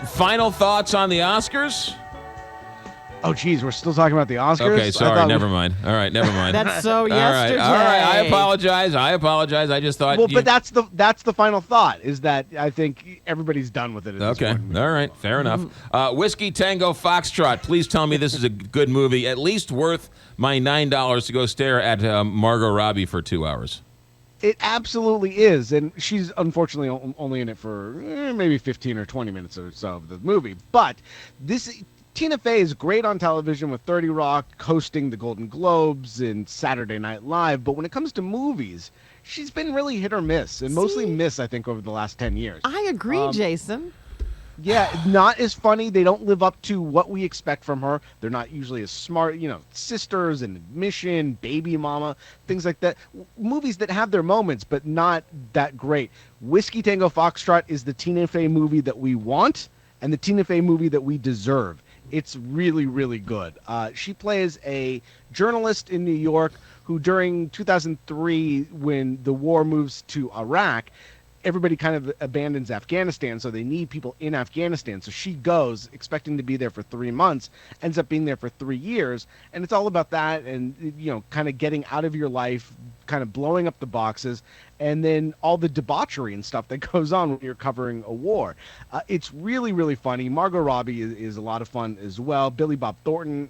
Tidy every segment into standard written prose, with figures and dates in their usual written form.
Final thoughts on the Oscars? Oh, geez, we're still talking about the Oscars? Okay, sorry, never mind. All right, never mind. That's so yesterday. All right, I apologize. I just thought. Well, but that's the final thought, is that I think everybody's done with it at this point. All right, fair enough. Whiskey Tango Foxtrot, please tell me this is a good movie, at least worth my $9 to go stare at Margot Robbie for 2 hours. It absolutely is, and she's unfortunately only in it for maybe 15 or 20 minutes or so of the movie. But Tina Fey is great on television with 30 Rock, hosting the Golden Globes and Saturday Night Live. But when it comes to movies, she's been really hit or miss, and mostly miss, I think, over the last 10 years. I agree, Jason. Yeah, not as funny. They don't live up to what we expect from her. They're not usually as smart, Sisters and Admission, Baby Mama, things like that. Movies that have their moments, but not that great. Whiskey Tango Foxtrot is the Tina Fey movie that we want and the Tina Fey movie that we deserve. It's really, really good. She plays a journalist in New York who, during 2003, when the war moves to Iraq, everybody kind of abandons Afghanistan, so they need people in Afghanistan. So she goes expecting to be there for 3 months, ends up being there for 3 years, and it's all about that and, kind of getting out of your life, kind of blowing up the boxes, and then all the debauchery and stuff that goes on when you're covering a war. It's really, really funny. Margot Robbie is a lot of fun as well. Billy Bob Thornton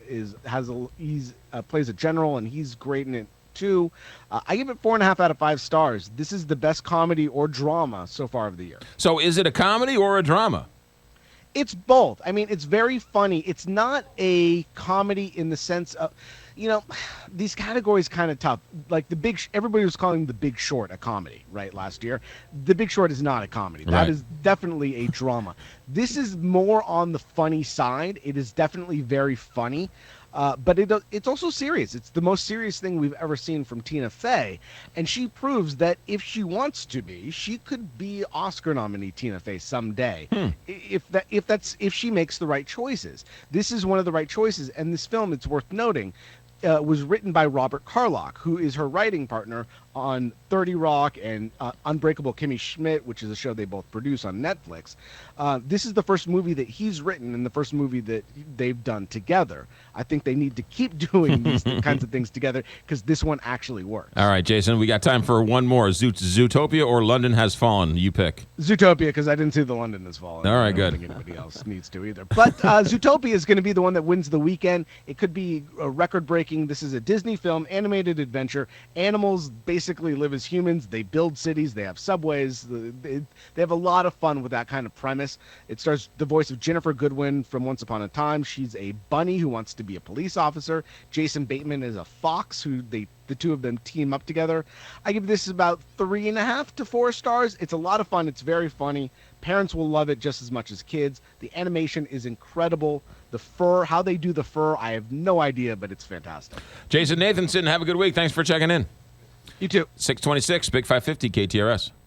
plays a general, and he's great in it too. I give it 4.5 out of 5 stars. This is the best comedy or drama so far of the year. So is it a comedy or a drama? It's both. I mean, it's very funny. It's not a comedy in the sense of, these categories kind of tough. Like everybody was calling The Big Short a comedy, right, last year. The Big Short is not a comedy. Right. That is definitely a drama. This is more on the funny side. It is definitely very funny. But it's also serious. It's the most serious thing we've ever seen from Tina Fey, and she proves that if she wants to be, she could be Oscar nominee Tina Fey someday. If she makes the right choices. This is one of the right choices, and this film, it's worth noting, was written by Robert Carlock, who is her writing partner on 30 Rock and Unbreakable Kimmy Schmidt, which is a show they both produce on Netflix. This is the first movie that he's written and the first movie that they've done together. I think they need to keep doing these kinds of things together because this one actually works. All right, Jason, we got time for one more. Zootopia or London Has Fallen? You pick. Zootopia, because I didn't see The London Has Fallen. All right, I don't think anybody else needs to either. But Zootopia is going to be the one that wins the weekend. It could be record-breaking. This is a Disney film, animated adventure. Animals basically live as humans. They build cities. They have subways. They have a lot of fun with that kind of premise. It stars the voice of Jennifer Goodwin from Once Upon a Time. She's a bunny who wants to be a police officer. Jason Bateman is a fox who the two of them team up together. I give this about 3.5 to 4 stars. It's a lot of fun. It's very funny. Parents will love it just as much as kids. The animation is incredible. The fur, how they do the fur, I have no idea, but it's fantastic. Jason Nathanson, have a good week. Thanks for checking in. You too. 626, Big 550, KTRS.